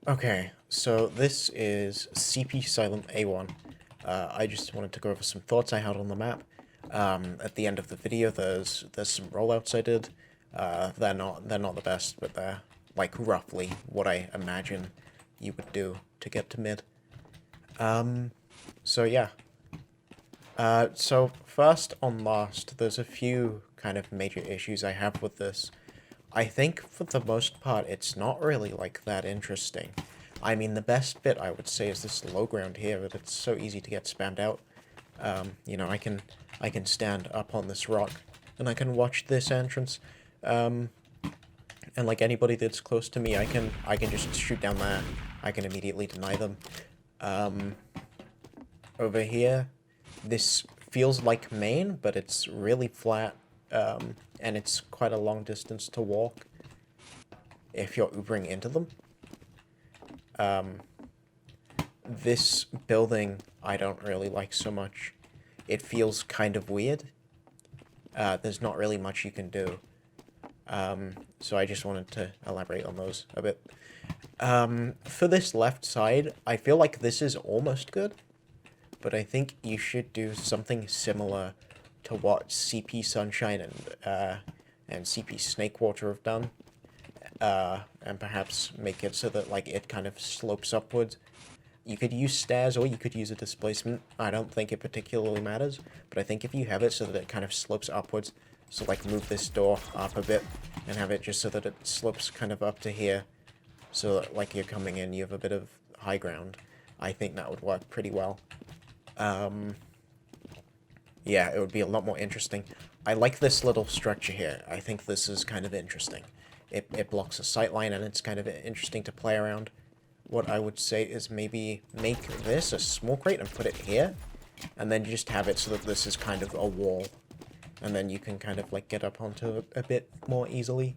Okay, so this is CP Silent A1. I just wanted to go over some thoughts I had on the map. At the end of the video, there's some rollouts I did. They're not the best, but they're like roughly what I imagine you would do to get to mid. So yeah. So first on last, there's a few kind of major issues I have with this. I think for the most part, it's not really like that interesting. I mean, the best bit I would say is this low ground here, but it's so easy to get spammed out. I can stand up on this rock, and I can watch this entrance. And like anybody that's close to me, I can just shoot down there. I can immediately deny them. Over here, this feels like main, but it's really flat, and it's quite a long distance to walk if you're Ubering into them. This building I don't really like so much. It feels kind of weird. There's not really much you can do. So I just wanted to elaborate on those a bit. For this left side, I feel like this is almost good, but I think you should do something similar to what CP Sunshine and CP Snakewater have done. And perhaps make it so that like it kind of slopes upwards. You could use stairs or you could use a displacement. I don't think it particularly matters, but I think if you have it so that it kind of slopes upwards, so like move this door up a bit and have it just so that it slopes kind of up to here, so that like you're coming in, you have a bit of high ground. I think that would work pretty well. Yeah, it would be a lot more interesting. I like this little structure here. I think this is kind of interesting. It blocks a sightline and it's kind of interesting to play around. What I would say is maybe make this a small crate and put it here, and then just have it so that this is kind of a wall, and then you can kind of like get up onto it a bit more easily.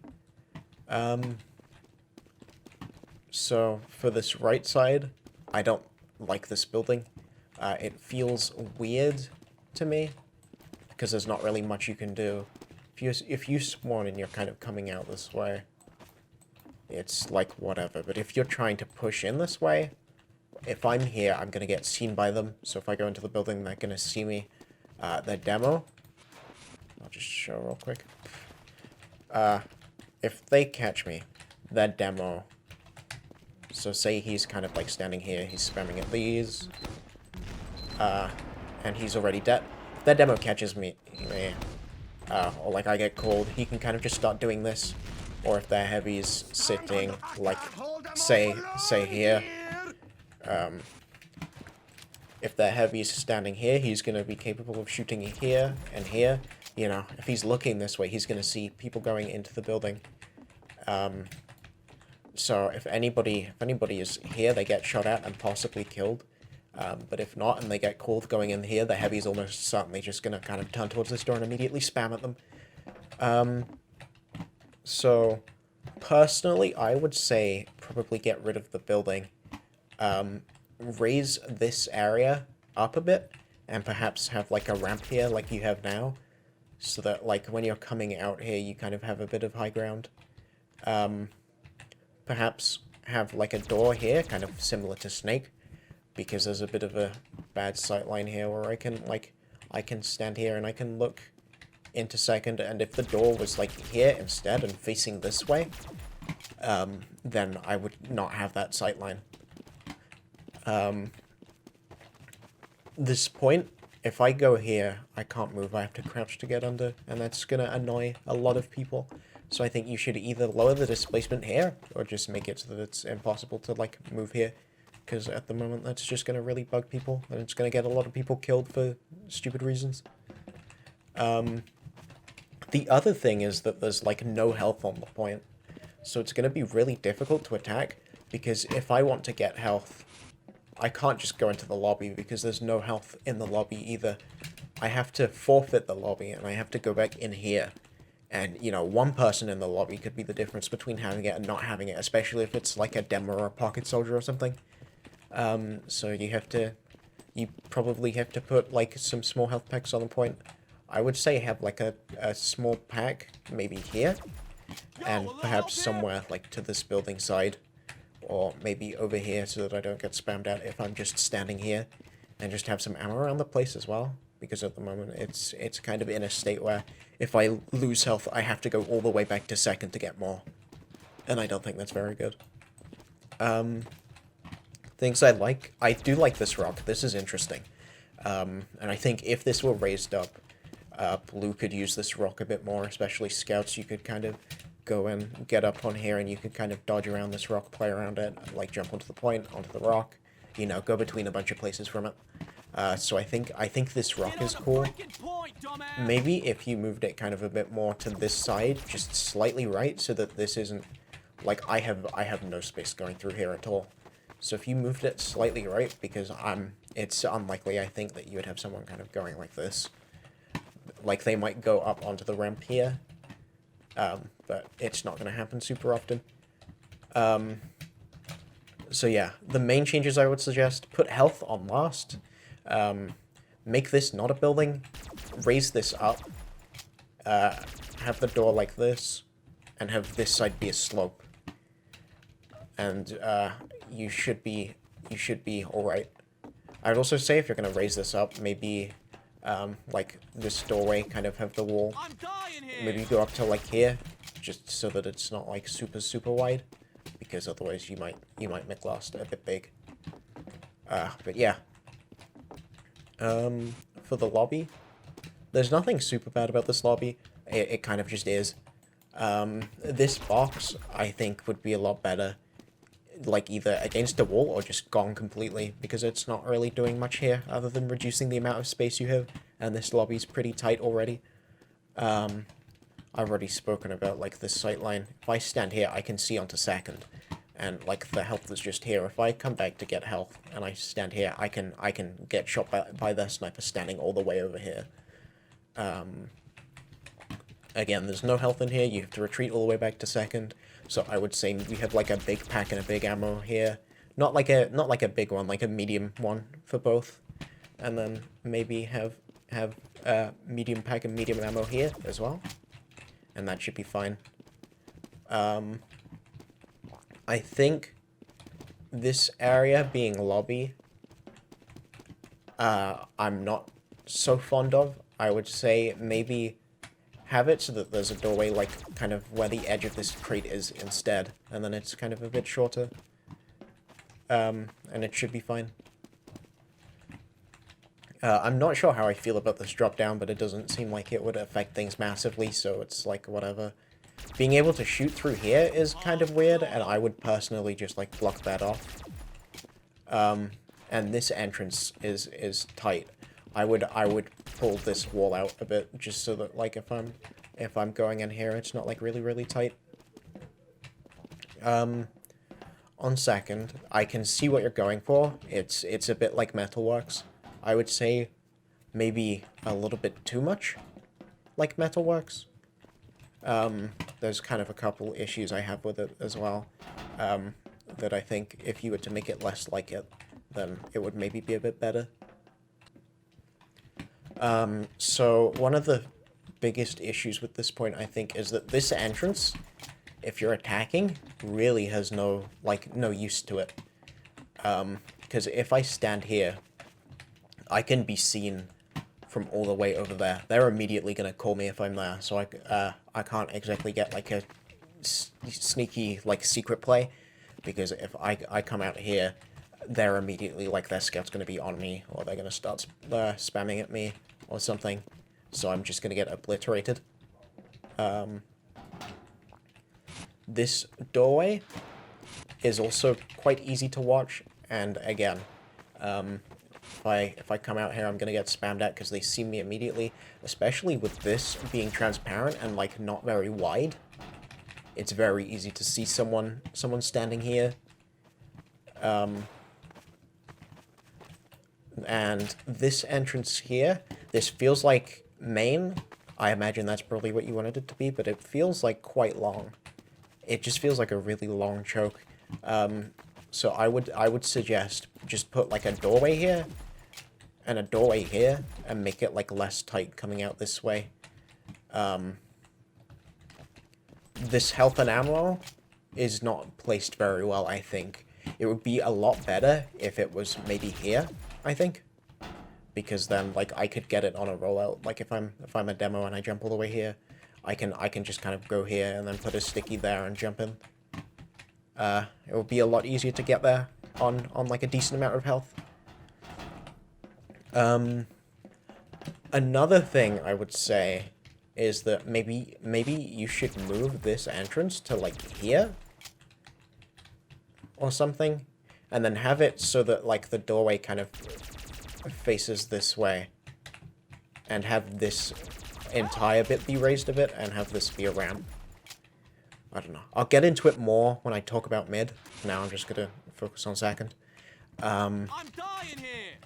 So for this right side, I don't like this building. It feels weird to me because there's not really much you can do. If you spawn and you're kind of coming out this way, it's like whatever. But if you're trying to push in this way, if I'm here, I'm going to get seen by them. So if I go into the building, they're going to see me. The demo, I'll just show real quick. If they catch me, that demo, so say he's kind of like standing here, he's spamming at these, and he's already dead. If that demo catches me, or like I get called, he can kind of just start doing this. Or if their heavy's sitting, like, say here, if their heavy's standing here, he's going to be capable of shooting here and here. You know, if he's looking this way, he's going to see people going into the building. So if anybody is here, they get shot at and possibly killed. But if not, and they get called going in here, the heavy's almost certainly just going to kind of turn towards this door and immediately spam at them. So, personally, I would say probably get rid of the building. Raise this area up a bit, and perhaps have like a ramp here like you have now, so that like when you're coming out here, you kind of have a bit of high ground. Perhaps have like a door here, kind of similar to Snake, because there's a bit of a bad sightline here where I can stand here and I can look into second, and if the door was like here instead and facing this way, then I would not have that sightline. This point, if I go here, I can't move, I have to crouch to get under, and that's gonna annoy a lot of people. So I think you should either lower the displacement here, or just make it so that it's impossible to like move here, because at the moment that's just gonna really bug people, and it's gonna get a lot of people killed for stupid reasons. The other thing is that there's like no health on the point, so it's going to be really difficult to attack, because if I want to get health, I can't just go into the lobby because there's no health in the lobby either. I have to forfeit the lobby and I have to go back in here, and you know, one person in the lobby could be the difference between having it and not having it, especially if it's like a demo or a pocket soldier or something. So you probably have to put like some small health packs on the point. I would say have like a small pack, maybe here, and perhaps somewhere like to this building side, or maybe over here so that I don't get spammed out if I'm just standing here, and just have some ammo around the place as well, because at the moment it's kind of in a state where if I lose health, I have to go all the way back to second to get more, and I don't think that's very good. Things I like, I do like this rock. This is interesting, and I think if this were raised up, Blue could use this rock a bit more, especially scouts. You could kind of go and get up on here, and you could kind of dodge around this rock, play around it, like jump onto the point, onto the rock, you know, go between a bunch of places from it. So I think this rock is cool. Maybe if you moved it kind of a bit more to this side, just slightly right, so that this isn't, like, I have no space going through here at all. So if you moved it slightly right, because it's unlikely, I think, that you would have someone kind of going like this. Like, they might go up onto the ramp here, but it's not going to happen super often. So yeah, the main changes I would suggest: put health on last, make this not a building, raise this up, have the door like this, and have this side be a slope. And you should be alright. I'd also say if you're going to raise this up, maybe like this doorway, kind of have the wall, maybe go up to like here, just so that it's not like super wide, because otherwise you might make last a bit big. But yeah, for the lobby, there's nothing super bad about this lobby. It kind of just is. This box, I think, would be a lot better, like either against a wall or just gone completely, because it's not really doing much here other than reducing the amount of space you have, and this lobby's pretty tight already. I've already spoken about like this sight line. If I stand here, I can see onto second, and like the health is just here. If I come back to get health and I stand here, I can get shot by the sniper standing all the way over here. Again, there's no health in here. You have to retreat all the way back to second. So I would say we have like a big pack and a big ammo here. Not like a big one, like a medium one for both. And then maybe have medium pack and medium ammo here as well. And that should be fine. I think this area being lobby, I'm not so fond of. I would say maybe have it so that there's a doorway, like, kind of where the edge of this crate is instead, and then it's kind of a bit shorter. And it should be fine. I'm not sure how I feel about this drop down, but it doesn't seem like it would affect things massively, so it's like, whatever. Being able to shoot through here is kind of weird, and I would personally just, like, block that off. And this entrance is tight. I would pull this wall out a bit, just so that, like, if I'm going in here, it's not, like, really tight. On second, I can see what you're going for. It's a bit like Metalworks. I would say maybe a little bit too much like Metalworks. There's kind of a couple issues I have with it as well, that I think if you were to make it less like it, then it would maybe be a bit better. So one of the biggest issues with this point, I think, is that this entrance, if you're attacking, really has no use to it. Because if I stand here, I can be seen from all the way over there. They're immediately going to call me if I'm there, so I can't exactly get, like, a sneaky, like, secret play, because if I come out here, they're immediately, like, their scout's going to be on me, or they're going to start spamming at me, or something, so I'm just going to get obliterated. This doorway is also quite easy to watch, and again, if I come out here, I'm gonna get spammed at because they see me immediately, especially with this being transparent and, like, not very wide. It's very easy to see someone standing here. And this entrance here, this feels like main. I imagine that's probably what you wanted it to be, but it feels like quite long. It just feels like a really long choke. So I would suggest just put, like, a doorway here and a doorway here and make it, like, less tight coming out this way. This health and ammo is not placed very well, I think. It would be a lot better if it was maybe here, I think. Because then, like, I could get it on a rollout. Like, if I'm a demo and I jump all the way here, I can just kind of go here and then put a sticky there and jump in. It would be a lot easier to get there on like a decent amount of health. Another thing I would say is that maybe you should move this entrance to like here or something, and then have it so that like the doorway kind of faces this way, and have this entire bit be raised a bit, and have this be a ramp. I don't know. I'll get into it more when I talk about mid. Now I'm just gonna focus on second. I'm dying here.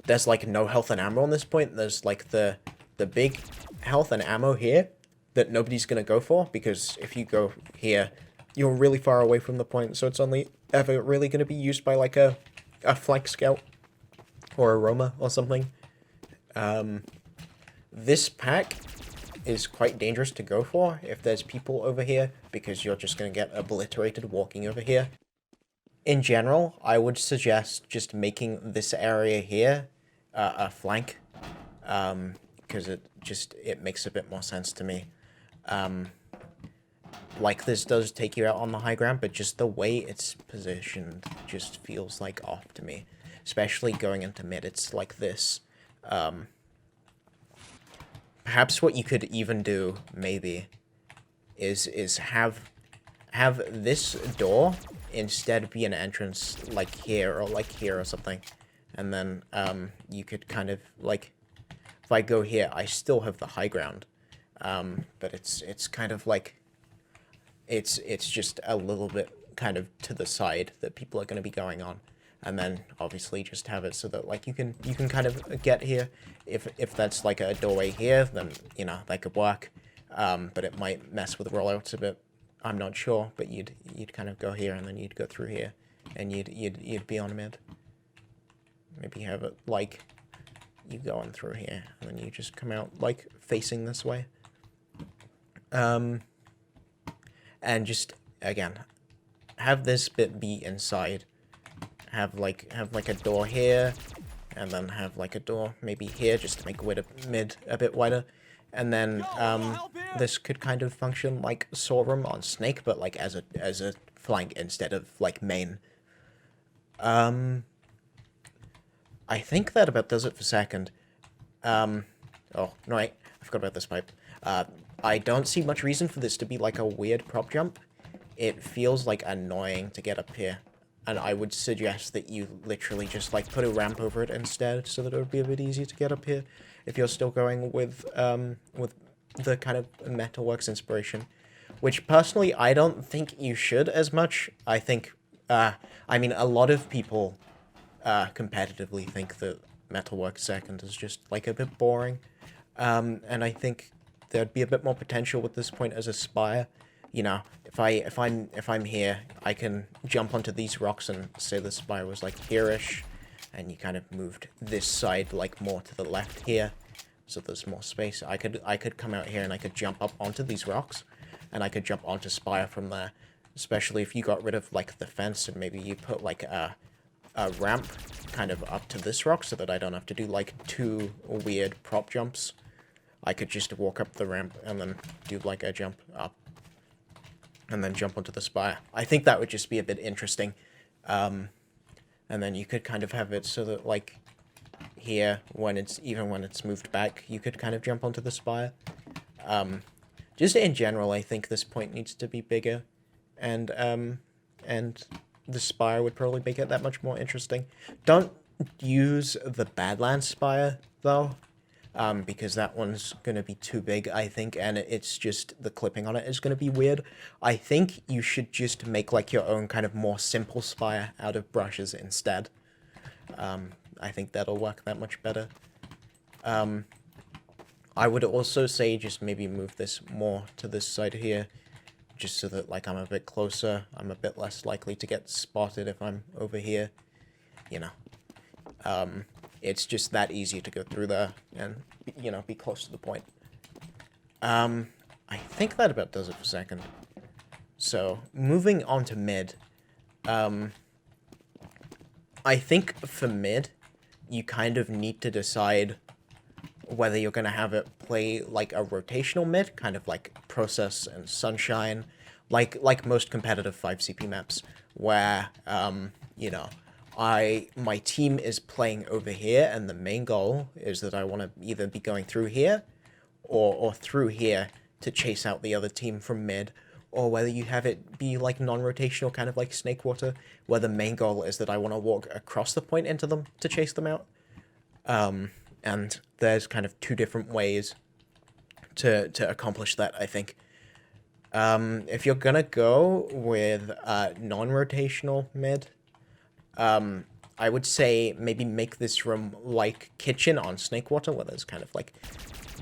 There's like no health and ammo on this point. There's like the big health and ammo here that nobody's gonna go for, because if you go here, you're really far away from the point, so it's only ever really gonna be used by like a flank scout or a roamer or something. This pack is quite dangerous to go for if there's people over here, because you're just gonna get obliterated walking over here. In general, I would suggest just making this area here a flank, because it makes a bit more sense to me. Like, this does take you out on the high ground, but just the way it's positioned just feels like off to me. Especially going into mid, it's like this. Perhaps what you could even do, maybe, is have this door instead be an entrance like here or something. And then you could kind of like, if I go here, I still have the high ground. But it's kind of like, it's just a little bit kind of to the side that people are going to be going on. And then obviously just have it so that like you can kind of get here. If that's like a doorway here, then you know that could work. But it might mess with rollouts a bit. I'm not sure, but you'd kind of go here and then you'd go through here, and you'd be on mid. Maybe have it like you go on through here and then you just come out like facing this way. And just again have this bit be inside. Have like a door here, and then have like a door maybe here just to make mid a bit wider. And then this could kind of function like saw room on Snake, but like as a flank instead of like main. I think that about does it for second. Oh no, wait, I forgot about this pipe. I don't see much reason for this to be like a weird prop jump. It feels like annoying to get up here. And I would suggest that you literally just like put a ramp over it instead, so that it would be a bit easier to get up here if you're still going with the kind of Metalworks inspiration, which personally I don't think you should as much. I think I mean a lot of people competitively think that Metalworks second is just like a bit boring, and I think there'd be a bit more potential with this point as a spire. You know, if I'm here, I can jump onto these rocks and say the spire was like here-ish, and you kind of moved this side like more to the left here, so there's more space. I could come out here and I could jump up onto these rocks, and I could jump onto spire from there. Especially if you got rid of like the fence and maybe you put like a ramp kind of up to this rock, so that I don't have to do like two weird prop jumps. I could just walk up the ramp and then do like a jump up, and then jump onto the spire. I think that would just be a bit interesting. And then you could kind of have it so that, like, here, when it's moved back, you could kind of jump onto the spire. Just in general, I think this point needs to be bigger. And the spire would probably make it that much more interesting. Don't use the Badlands spire, though. Because that one's going to be too big, I think, and it's just, the clipping on it is going to be weird. I think you should just make, like, your own kind of more simple spire out of brushes instead. I think that'll work that much better. I would also say just maybe move this more to this side here, just so that, like, I'm a bit closer. I'm a bit less likely to get spotted if I'm over here, you know. It's just that easy to go through there and, you know, be close to the point. I think that about does it for second. So, moving on to mid. I think for mid, you kind of need to decide whether you're going to have it play like a rotational mid, kind of like Process and Sunshine, like most competitive 5CP maps, where, you know, my team is playing over here, and the main goal is that I want to either be going through here, or through here to chase out the other team from mid, or whether you have it be like non-rotational, kind of like Snake Water, where the main goal is that I want to walk across the point into them to chase them out. And there's kind of two different ways to accomplish that, I think. If you're gonna go with non-rotational mid, I would say maybe make this room like Kitchen on Snake Water, where there's kind of like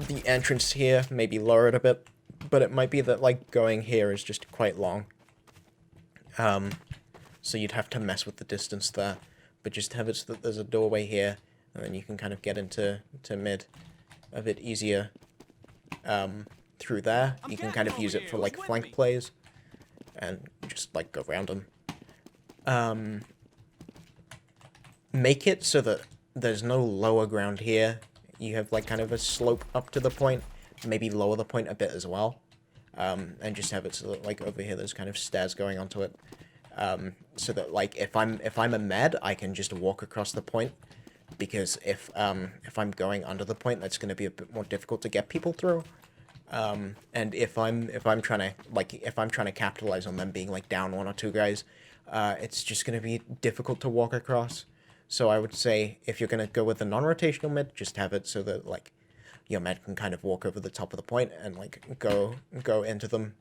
the entrance here, maybe lower it a bit, but it might be that like going here is just quite long. So you'd have to mess with the distance there, but just have it so that there's a doorway here, and then you can kind of get into mid a bit easier through there. You can kind of use it for like flank plays and just like go around them. Make it so that there's no lower ground here. You have like kind of a slope up to the point, maybe lower the point a bit as well, and just have it so that like over here there's kind of stairs going onto it, so that like if I'm a med, I can just walk across the point, because if I'm going under the point, that's going to be a bit more difficult to get people through. And if I'm trying to capitalize on them being like down one or two guys, it's just going to be difficult to walk across. So I would say if you're going to go with a non-rotational mid, just have it so that like your med can kind of walk over the top of the point and like go into them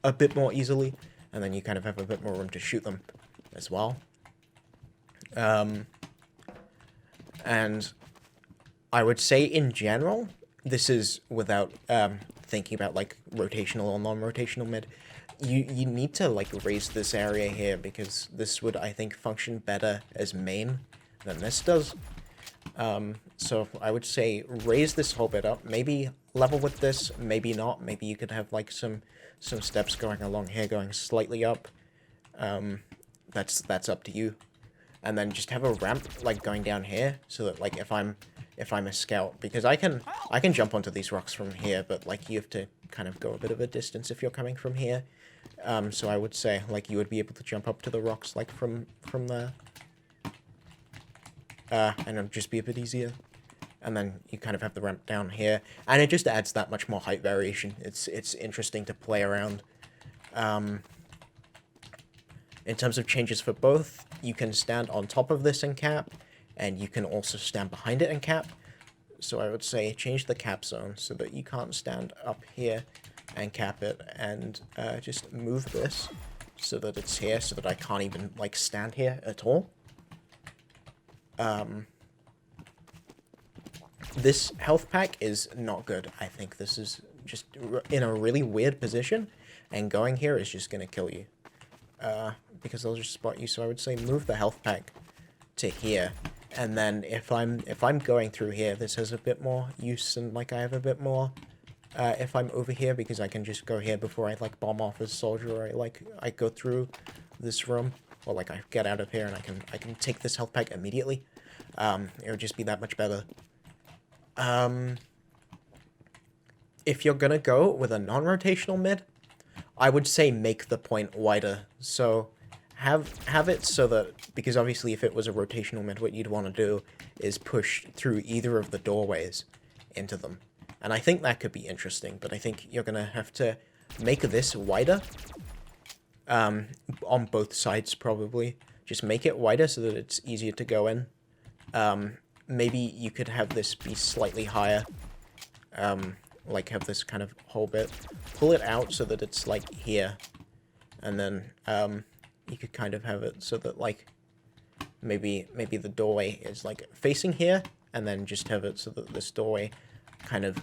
a bit more easily, and then you kind of have a bit more room to shoot them as well. And I would say in general, this is without thinking about like rotational or non-rotational mid, you need to like raise this area here, because this would, I think, function better as main than this does. So I would say raise this whole bit up, maybe level with this, maybe not, maybe you could have like some steps going along here going slightly up. That's up to you. And then just have a ramp like going down here, so that like if I'm a scout, because I can jump onto these rocks from here, but like you have to kind of go a bit of a distance if you're coming from here. So I would say like you would be able to jump up to the rocks like from there. And it'd just be a bit easier. And then you kind of have the ramp down here, and it just adds that much more height variation. It's interesting to play around. In terms of changes for both, you can stand on top of this and cap, and you can also stand behind it and cap. So I would say change the cap zone so that you can't stand up here and cap it, and just move this so that it's here, so that I can't even like stand here at all. This health pack is not good. I think this is just in a really weird position, and going here is just gonna kill you. Because they'll just spot you. So I would say move the health pack to here, and then if I'm going through here, this has a bit more use, and like I have a bit more if I'm over here, because I can just go here before I like bomb off as soldier, or I go through this room, or like I get out of here and I can take this health pack immediately. It would just be that much better. If you're gonna go with a non-rotational mid, I would say make the point wider. So have it so that, because obviously if it was a rotational mid, what you'd want to do is push through either of the doorways into them. And I think that could be interesting, but I think you're gonna have to make this wider. On both sides, probably. Just make it wider so that it's easier to go in. Maybe you could have this be slightly higher. Like have this kind of whole bit. Pull it out so that it's like here. And then you could kind of have it so that like maybe the doorway is like facing here, and then just have it so that this doorway kind of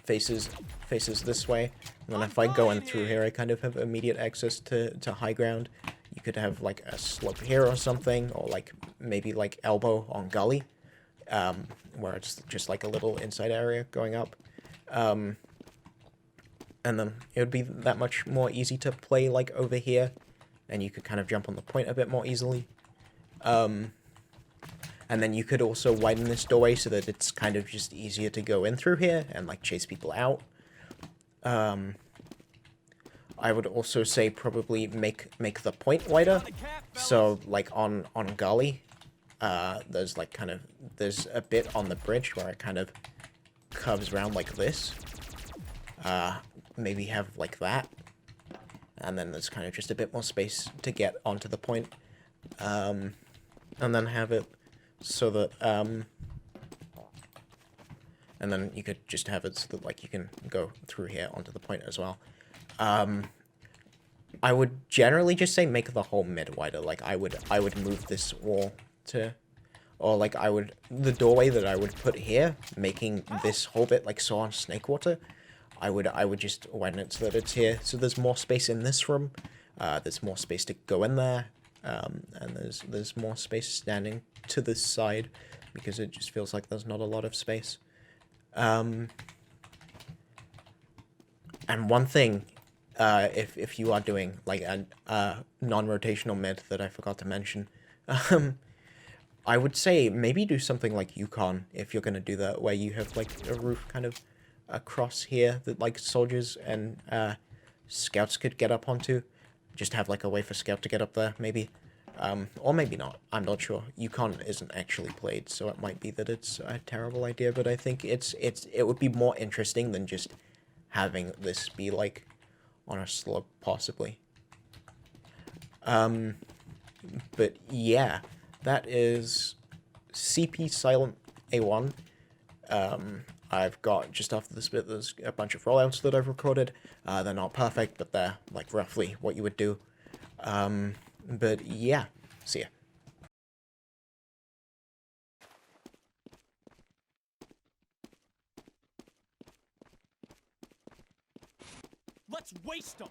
faces this way. And then if I go in through here, I kind of have immediate access to high ground. You could have like a slope here or something, or like maybe like elbow on gully, where it's just like a little inside area going up. and then it would be that much more easy to play like over here, and you could kind of jump on the point a bit more easily. And then you could also widen this doorway so that it's kind of just easier to go in through here and like chase people out. I would also say probably make the point wider. So like on Gully, there's like there's a bit on the bridge where it kind of curves around like this. Maybe have like that. And then there's kind of just a bit more space to get onto the point. And then have it so that, and then you could just have it so that, like, you can go through here onto the point as well. I would generally just say make the whole mid wider. Like, I would move this wall to, or, like, the doorway that I would put here, making this whole bit, like, so on Snakewater, I would just widen it so that it's here. So there's more space in this room, there's more space to go in there, and there's more space standing to this side, because it just feels like there's not a lot of space. And one thing, if you are doing like a non-rotational mid that I forgot to mention, I would say maybe do something like Yukon if you're gonna do that, where you have like a roof kind of across here that like soldiers and scouts could get up onto. Just have like a way for scout to get up there, maybe. Or maybe not. I'm not sure. Yukon isn't actually played, so it might be that it's a terrible idea, but I think it would be more interesting than just having this be like on a slope, possibly. But yeah, that is CP Silent A1. I've got, just after this bit, there's a bunch of rollouts that I've recorded. They're not perfect, but they're like roughly what you would do. But yeah, see ya. Let's waste them.